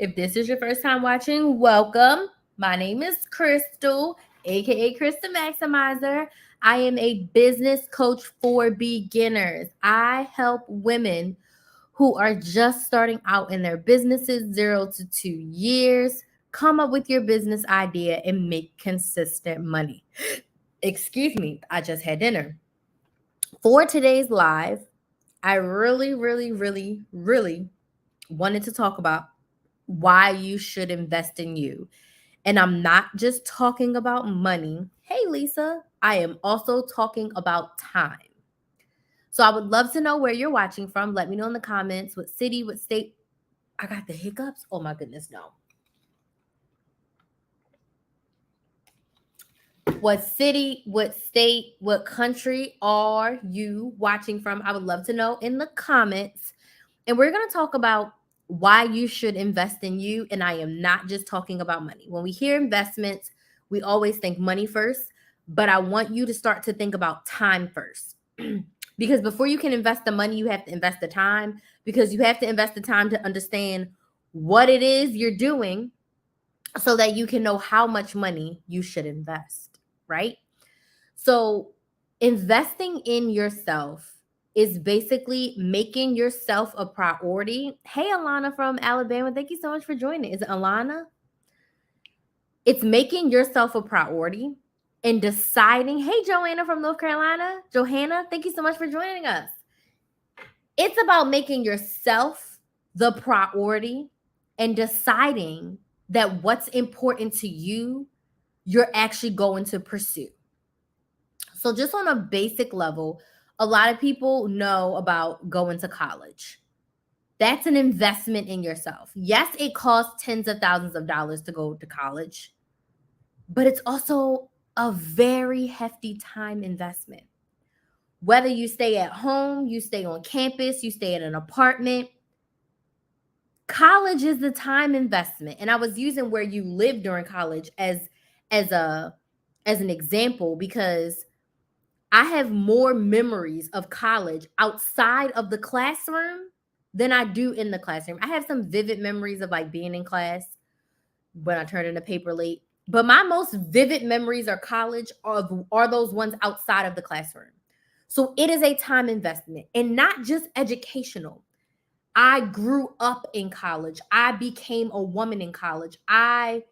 If this is your first time watching, welcome. My name is Crystal, aka Krys the Maximizer. I am a business coach for beginners. I help women who are just starting out in their businesses, 0 to 2 years, come up with your business idea and make consistent money. Excuse me, I just had dinner. For today's live, I really wanted to talk about why you should invest in you. And I'm not just talking about money. Hey, Lisa, I am also talking about time. So I would love to know where you're watching from. Let me know in the comments what city, what state. I got the hiccups. Oh my goodness, no. What city, what state, what country are you watching from? I would love to know in the comments. And we're going to talk about why you should invest in you. And I am not just talking about money. When we hear investments, we always think money first, but I want you to start to think about time first. Because before you can invest the money, you have to invest the time, because you have to invest the time to understand what it is you're doing so that you can know how much money you should invest, right? So, investing in yourself is basically making yourself a priority. Hey, Alana from Alabama, thank you so much for joining. Is it Alana? It's making yourself a priority and deciding. Hey, Joanna from North Carolina. Johanna, thank you so much for joining us. It's about making yourself the priority and deciding that what's important to you, you're actually going to pursue. So, just on a basic level, a lot of people know about going to college. That's an investment in yourself. Yes, it costs tens of thousands of dollars to go to college, but it's also a very hefty time investment. Whether you stay at home, you stay on campus, you stay in an apartment, college is the time investment. And I was using where you live during college as an example, because I have more memories of college outside of the classroom than I do in the classroom. I have some vivid memories of like being in class when I turned in a paper late, but my most vivid memories are college are those ones outside of the classroom. So it is a time investment, and not just educational. I grew up in college. I became a woman in college. I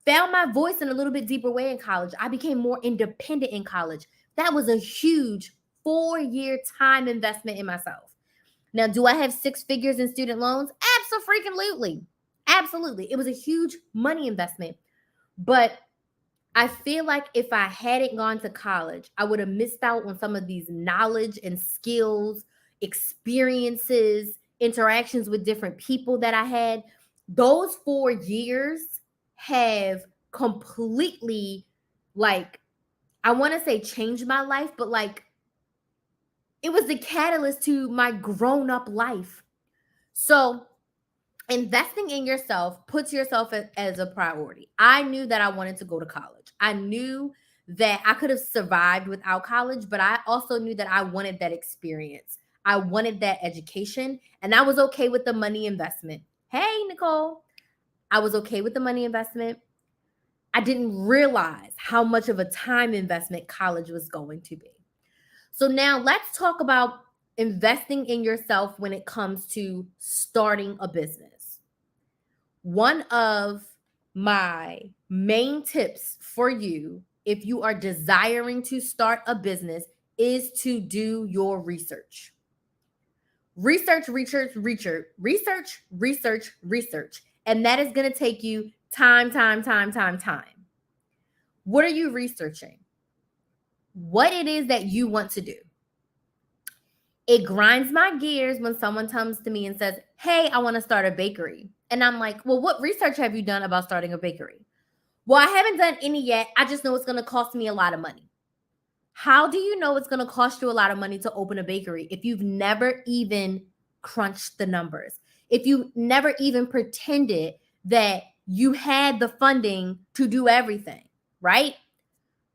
found my voice in a little bit deeper way in college. I became more independent in college. That was a huge 4-year time investment in myself. Now, do I have 6 figures in student loans? Absolutely. Absolutely. It was a huge money investment. But I feel like if I hadn't gone to college, I would have missed out on some of these knowledge and skills, experiences, interactions with different people that I had. Those 4 years have completely, like, I want to say changed my life, but like it was the catalyst to my grown up life. So, investing in yourself puts yourself as a priority. I knew that I wanted to go to college. I knew that I could have survived without college, but I also knew that I wanted that experience. I wanted that education, and I was okay with the money investment. Hey, Nicole, I was okay with the money investment. I didn't realize how much of a time investment college was going to be. So now let's talk about investing in yourself when it comes to starting a business. One of my main tips for you, if you are desiring to start a business, is to do your research. Research. And that is going to take you time. What are you researching? What it is that you want to do. It grinds my gears when someone comes to me and says, hey, I want to start a bakery. And I'm like, well, what research have you done about starting a bakery? Well, I haven't done any yet. I just know it's going to cost me a lot of money. How do you know it's going to cost you a lot of money to open a bakery if you've never even crunched the numbers? If you never even pretended that you had the funding to do everything, right?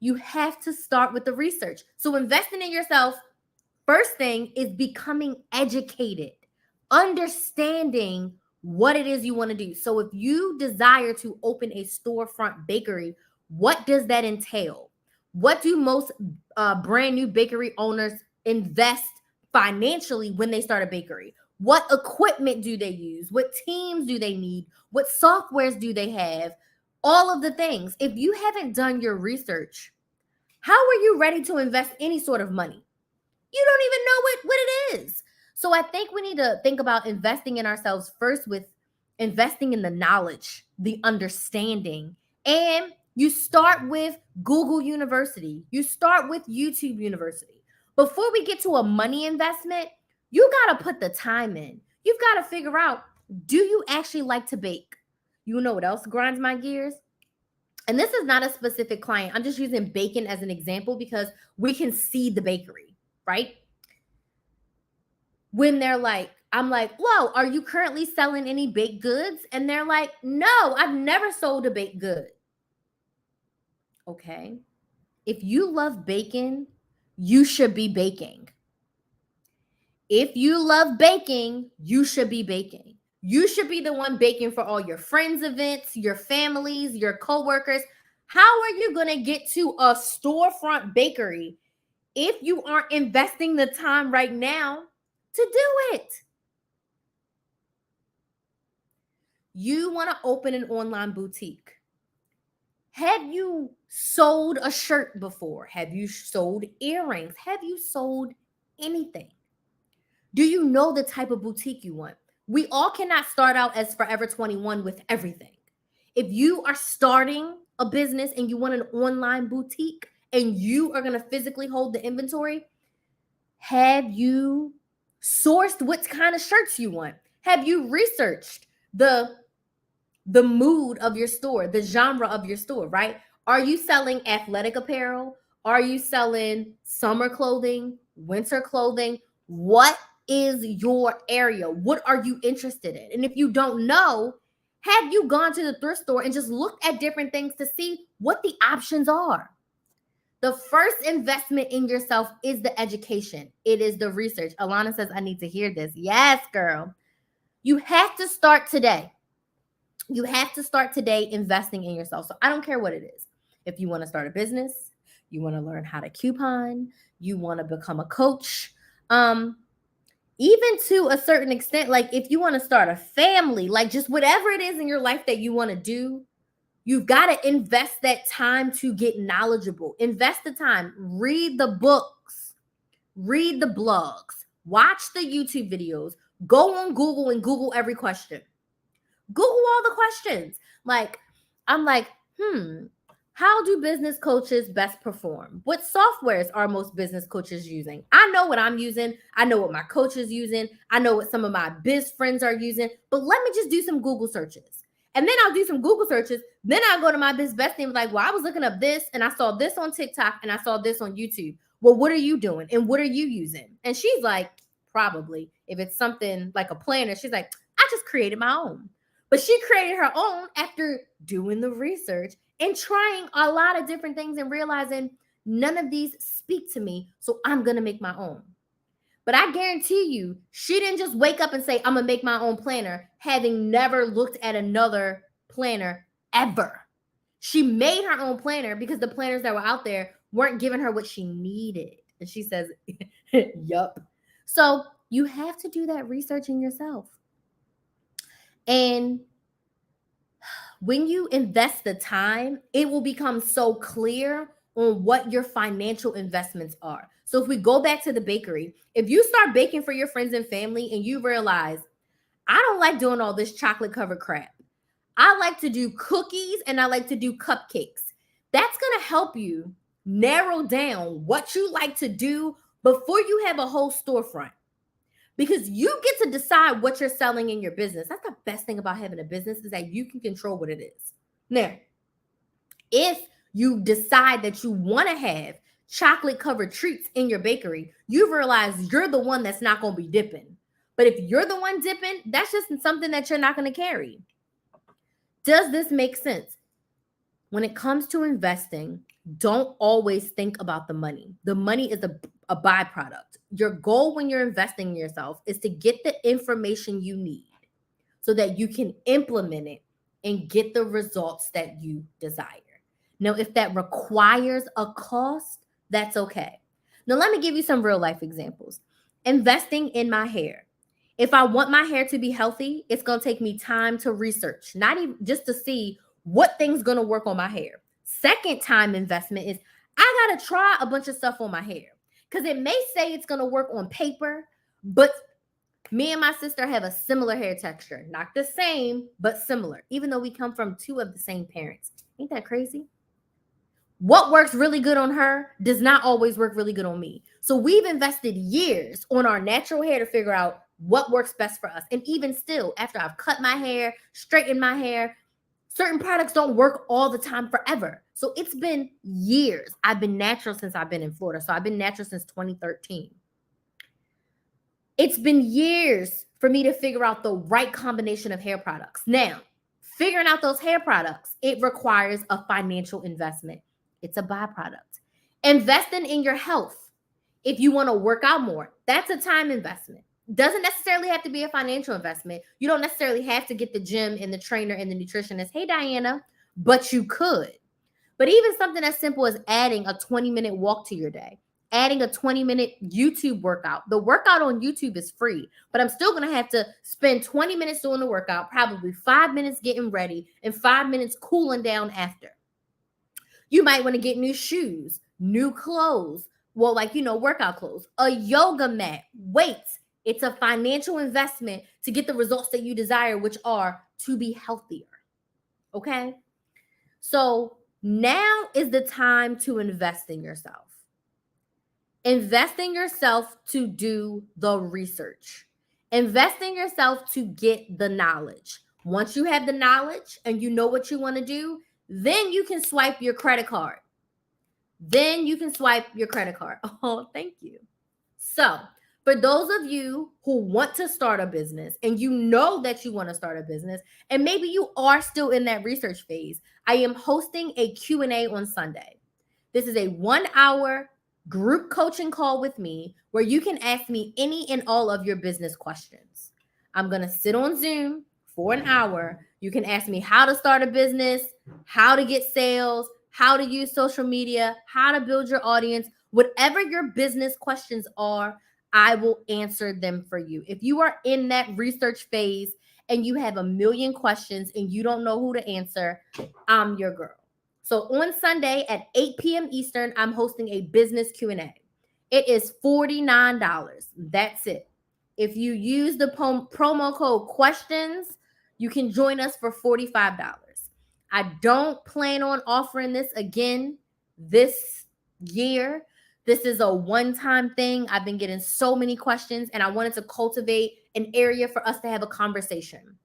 You have to start with the research. So investing in yourself, first thing is becoming educated, understanding what it is you want to do. So if you desire to open a storefront bakery, what does that entail? What do most brand new bakery owners invest financially when they start a bakery? What equipment do they use? What teams do they need? What softwares do they have? All of the things. If you haven't done your research, how are you ready to invest any sort of money? You don't even know what it is. So I think we need to think about investing in ourselves first with investing in the knowledge, the understanding. And you start with Google University. You start with YouTube University. Before we get to a money investment, you got to put the time in. You've got to figure out, do you actually like to bake? You know what else grinds my gears? And this is not a specific client. I'm just using bacon as an example because we can see the bakery, right? When they're like, I'm like, whoa, are you currently selling any baked goods? And they're like, no, I've never sold a baked good. Okay. If you love bacon, you should be baking. If you love baking, you should be baking. You should be the one baking for all your friends' events, your families, your coworkers. How are you going to get to a storefront bakery if you aren't investing the time right now to do it? You want to open an online boutique. Have you sold a shirt before? Have you sold earrings? Have you sold anything? Do you know the type of boutique you want? We all cannot start out as Forever 21 with everything. If you are starting a business and you want an online boutique and you are going to physically hold the inventory, have you sourced what kind of shirts you want? Have you researched the mood of your store, the genre of your store, right? Are you selling athletic apparel? Are you selling summer clothing, winter clothing? What is your area? What are you interested in? And if you don't know, have you gone to the thrift store and just looked at different things to see what the options are? The first investment in yourself is the education. It is the research. Alana says, I need to hear this. Yes, girl. You have to start today. You have to start today investing in yourself. So I don't care what it is. If you want to start a business, you want to learn how to coupon, you want to become a coach, even to a certain extent, like if you want to start a family, like just whatever it is in your life that you want to do, you've got to invest that time to get knowledgeable. Invest the time, read the books, read the blogs, watch the YouTube videos, go on Google and Google every question. Google all the questions. Like, I'm like, how do business coaches best perform? What softwares are most business coaches using? I know what I'm using. I know what my coach is using. I know what some of my biz friends are using. But let me just do some Google searches. And then I'll do some Google searches. Then I'll go to my biz bestie and be like, well, I was looking up this and I saw this on TikTok and I saw this on YouTube. Well, what are you doing? And what are you using? And she's like, probably, if it's something like a planner, she's like, I just created my own. But she created her own after doing the research and trying a lot of different things and realizing none of these speak to me, so I'm going to make my own. But I guarantee you, she didn't just wake up and say, I'm going to make my own planner, having never looked at another planner ever. She made her own planner because the planners that were out there weren't giving her what she needed. And she says, yup. So you have to do that research in yourself. And when you invest the time, it will become so clear on what your financial investments are. So if we go back to the bakery, if you start baking for your friends and family and you realize, I don't like doing all this chocolate covered crap. I like to do cookies and I like to do cupcakes. That's going to help you narrow down what you like to do before you have a whole storefront. Because you get to decide what you're selling in your business. That's the best thing about having a business, is that you can control what it is. Now, if you decide that you want to have chocolate covered treats in your bakery, you realize you're the one that's not going to be dipping. But if you're the one dipping, that's just something that you're not going to carry. Does this make sense? When it comes to investing, don't always think about the money. The money is a byproduct. Your goal when you're investing in yourself is to get the information you need. so that you can implement it and get the results that you desire. Now, if that requires a cost, that's okay. Now, let me give you some real life examples. Investing in my hair. If I want my hair to be healthy, it's going to take me time to research, not even just to see what thing's going to work on my hair. Second time investment is I got to try a bunch of stuff on my hair because it may say it's going to work on paper, but me and my sister have a similar hair texture. Not the same, but similar, even though we come from two of the same parents. Ain't that crazy? What works really good on her does not always work really good on me. So we've invested years on our natural hair to figure out what works best for us. And even still, after I've cut my hair, straightened my hair, certain products don't work all the time forever. So it's been years. I've been natural since I've been in Florida. So I've been natural since 2013. It's been years for me to figure out the right combination of hair products. Now, figuring out those hair products, it requires a financial investment. It's a byproduct. Investing in your health. If you want to work out more, that's a time investment. Doesn't necessarily have to be a financial investment. You don't necessarily have to get the gym and the trainer and the nutritionist. Hey, Diana, but you could. But even something as simple as adding a 20-minute walk to your day, adding a 20-minute YouTube workout. The workout on YouTube is free, but I'm still going to have to spend 20 minutes doing the workout, probably 5 minutes getting ready, and 5 minutes cooling down after. You might want to get new shoes, new clothes, workout clothes, a yoga mat, weights. It's a financial investment to get the results that you desire, which are to be healthier. Okay? So now is the time to invest in yourself. Invest in yourself to do the research. Invest in yourself to get the knowledge. Once you have the knowledge and you know what you want to do, then you can swipe your credit card. Oh, thank you. So, for those of you who want to start a business and you know that you want to start a business and maybe you are still in that research phase, I am hosting a Q&A on Sunday. This is a 1-hour group coaching call with me where you can ask me any and all of your business questions. I'm going to sit on Zoom for an hour. You can ask me how to start a business, how to get sales, how to use social media, how to build your audience, whatever your business questions are, I will answer them for you. If you are in that research phase and you have a million questions and you don't know who to answer, I'm your girl. So on Sunday at 8 p.m. Eastern, I'm hosting a business Q&A. It is $49. That's it. If you use the promo code questions, you can join us for $45. I don't plan on offering this again this year. This is a one-time thing. I've been getting so many questions and I wanted to cultivate an area for us to have a conversation.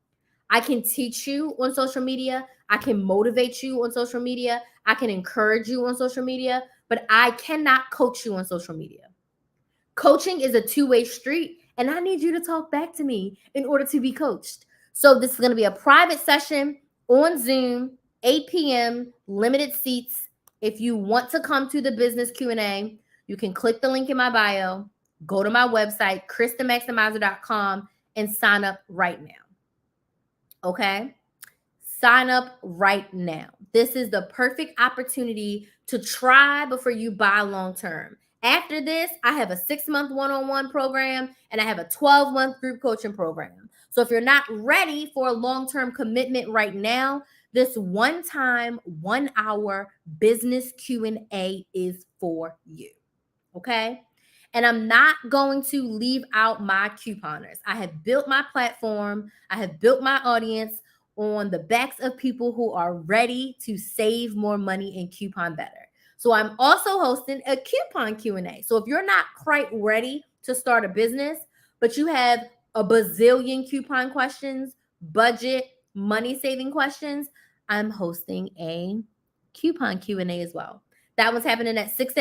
I can teach you on social media. I can motivate you on social media. I can encourage you on social media, but I cannot coach you on social media. Coaching is a two-way street, and I need you to talk back to me in order to be coached. So this is going to be a private session on Zoom, 8 p.m., limited seats. If you want to come to the business Q&A, you can click the link in my bio, go to my website, krysthemaximizer.com, and sign up right now. Okay? Sign up right now. This is the perfect opportunity to try before you buy long term. After this, I have a 6-month one-on-one program and I have a 12-month group coaching program. So if you're not ready for a long-term commitment right now, this one-time 1-hour business Q&A is for you. Okay? And I'm not going to leave out my couponers. I have built my platform. I have built my audience on the backs of people who are ready to save more money and coupon better. So I'm also hosting a coupon Q&A. So if you're not quite ready to start a business, but you have a bazillion coupon questions, budget, money saving questions, I'm hosting a coupon Q&A as well. That one's happening at 6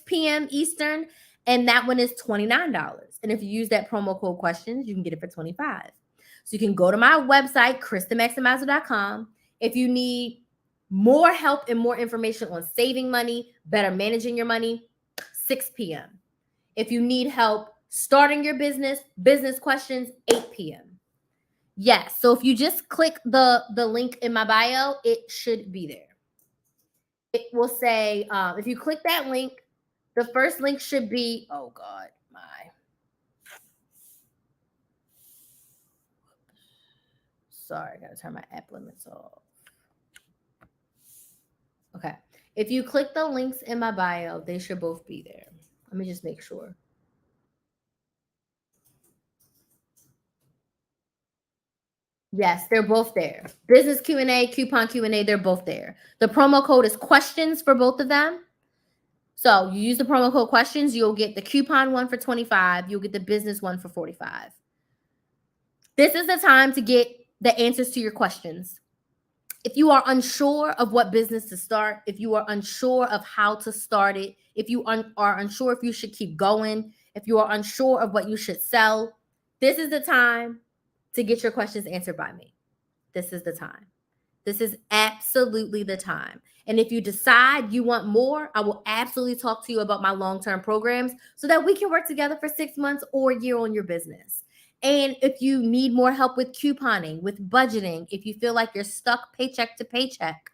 p.m. Eastern, and that one is $29. And if you use that promo code questions, you can get it for $25. So you can go to my website, krysthemaximizer.com. If you need more help and more information on saving money, better managing your money, 6 p.m. If you need help starting your business questions, 8 p.m. Yes. So if you just click the link in my bio, it should be there. It will say, if you click that link, the first link should be, oh God, sorry, I gotta turn my app limits off. Okay. If you click the links in my bio, they should both be there. Let me just make sure. Yes, they're both there. Business Q&A, coupon Q&A, they're both there. The promo code is questions for both of them. So you use the promo code questions, you'll get the coupon one for 25, you'll get the business one for 45. This is the time to get the answers to your questions. If you are unsure of what business to start, if you are unsure of how to start it, if you are unsure if you should keep going, if you are unsure of what you should sell, this is the time to get your questions answered by me. This is the time. This is absolutely the time. And if you decide you want more, I will absolutely talk to you about my long-term programs so that we can work together for 6 months or a year on your business. And if you need more help with couponing, with budgeting, if you feel like you're stuck paycheck to paycheck,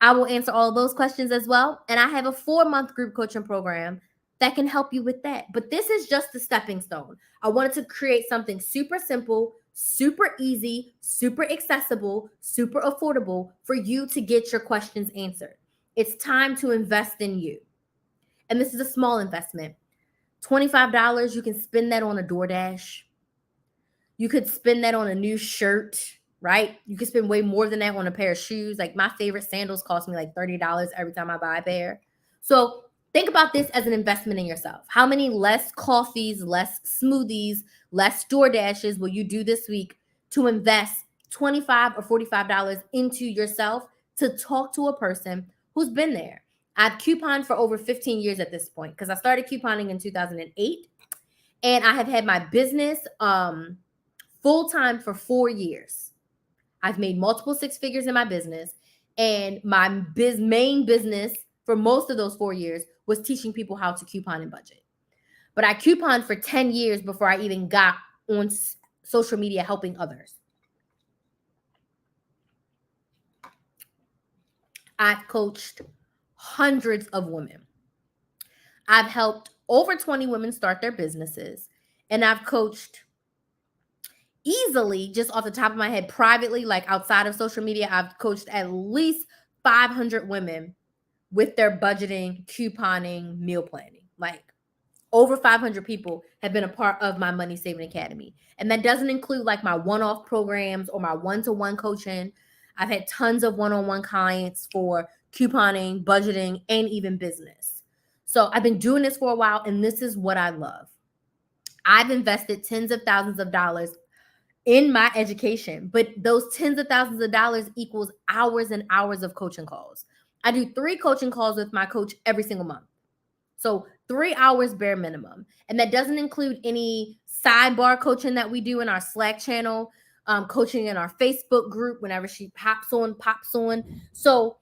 I will answer all of those questions as well. And I have a 4-month group coaching program that can help you with that. But this is just the stepping stone. I wanted to create something super simple, super easy, super accessible, super affordable for you to get your questions answered. It's time to invest in you. And this is a small investment. $25, you can spend that on a DoorDash. You could spend that on a new shirt, right? You could spend way more than that on a pair of shoes. Like my favorite sandals cost me like $30 every time I buy a pair. So think about this as an investment in yourself. How many less coffees, less smoothies, less DoorDashes will you do this week to invest $25 or $45 into yourself to talk to a person who's been there? I've couponed for over 15 years at this point because I started couponing in 2008, and I have had my business full-time for 4 years. I've made multiple 6 figures in my business, and my main business for most of those 4 years was teaching people how to coupon and budget. But I couponed for 10 years before I even got on social media helping others. I've coached hundreds of women. I've helped over 20 women start their businesses, and I've coached easily, just off the top of my head, privately, like outside of social media, I've coached at least 500 women with their budgeting, couponing, meal planning. Like over 500 people have been a part of my Money Saving Academy. And that doesn't include like my one-off programs or my one-to-one coaching. I've had tons of one-on-one clients for couponing, budgeting, and even business. So I've been doing this for a while, and this is what I love. I've invested tens of thousands of dollars in my education, but those tens of thousands of dollars equals hours and hours of coaching calls. I do 3 coaching calls with my coach every single month. So 3 hours bare minimum. And that doesn't include any sidebar coaching that we do in our Slack channel, coaching in our Facebook group whenever she pops on. So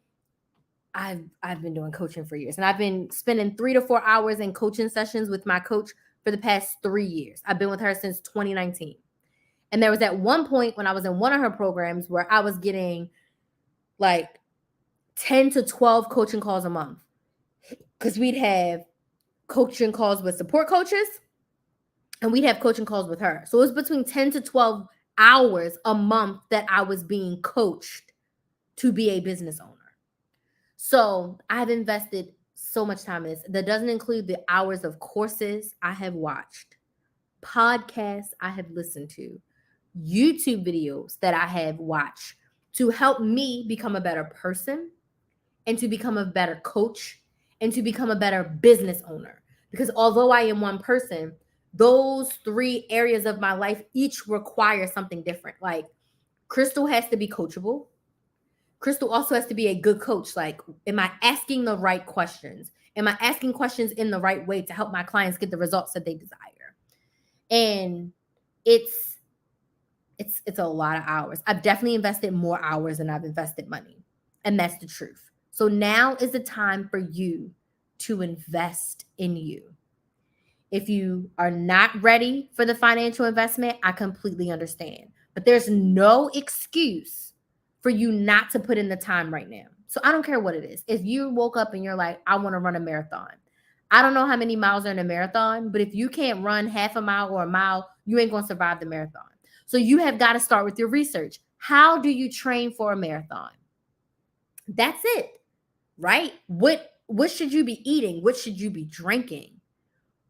I've been doing coaching for years, and I've been spending 3 to 4 hours in coaching sessions with my coach for the past 3 years. I've been with her since 2019. And there was at one point when I was in one of her programs where I was getting like 10 to 12 coaching calls a month, because we'd have coaching calls with support coaches and we'd have coaching calls with her. So it was between 10 to 12 hours a month that I was being coached to be a business owner. So I've invested so much time in this. That doesn't include the hours of courses I have watched, podcasts I have listened to, YouTube videos that I have watched to help me become a better person and to become a better coach and to become a better business owner. Because although I am one person, those 3 areas of my life each require something different. Like Crystal has to be coachable. Crystal also has to be a good coach. Like, am I asking the right questions? Am I asking questions in the right way to help my clients get the results that they desire? And it's a lot of hours. I've definitely invested more hours than I've invested money. And that's the truth. So now is the time for you to invest in you. If you are not ready for the financial investment, I completely understand. But there's no excuse for you not to put in the time right now. So I don't care what it is. If you woke up and you're like, I want to run a marathon. I don't know how many miles are in a marathon, but if you can't run half a mile or a mile, you ain't going to survive the marathon. So you have got to start with your research. How do you train for a marathon? That's it, right? What should you be eating? What should you be drinking?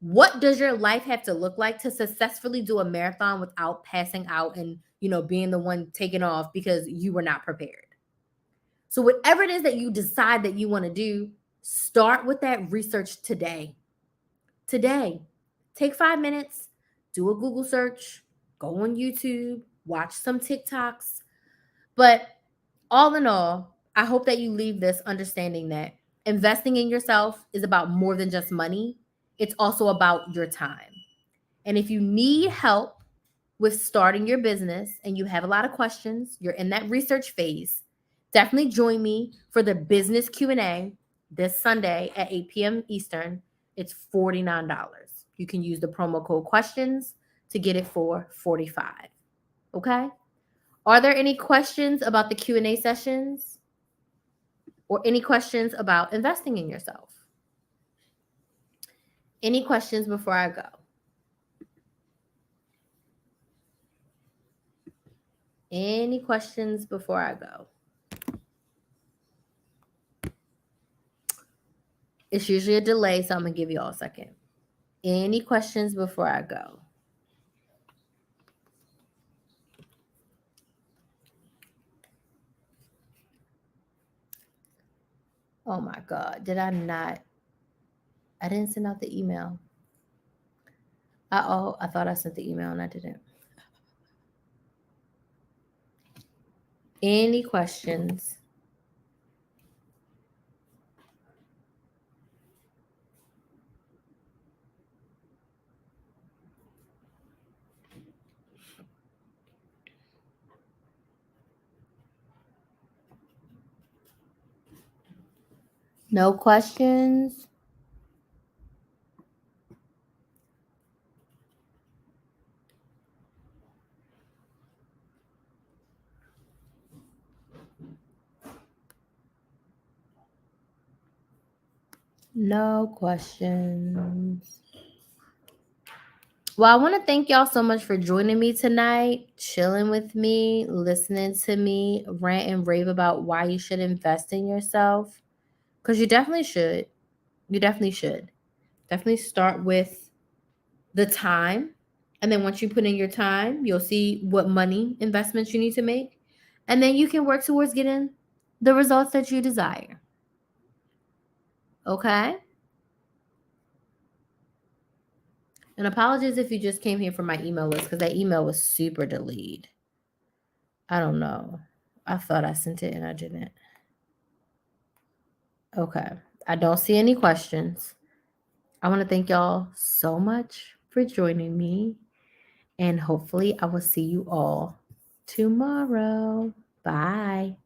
What does your life have to look like to successfully do a marathon without passing out and, being the one taken off because you were not prepared? So whatever it is that you decide that you want to do, start with that research today. Today. Take 5 minutes, do a Google search, go on YouTube, watch some TikToks. But all in all, I hope that you leave this understanding that investing in yourself is about more than just money. It's also about your time. And if you need help with starting your business and you have a lot of questions, you're in that research phase, definitely join me for the business Q&A this Sunday at 8 p.m. Eastern. It's $49. You can use the promo code questions to get it for $45. Okay? Are there any questions about the Q&A sessions or any questions about investing in yourself? Any questions before I go? Any questions before I go? It's usually a delay, so I'm going to give you all a second. Any questions before I go? Oh my God. Did I not? I didn't send out the email. I thought I sent the email and I didn't. Any questions? No questions? No questions. Well, I want to thank y'all so much for joining me tonight, chilling with me, listening to me rant and rave about why you should invest in yourself. Because you definitely should. You definitely should. Definitely start with the time. And then once you put in your time, you'll see what money investments you need to make. And then you can work towards getting the results that you desire. Okay? And apologies if you just came here from my email list because that email was super delayed. I don't know. I thought I sent it and I didn't. Okay. I don't see any questions. I want to thank y'all so much for joining me. And hopefully I will see you all tomorrow. Bye.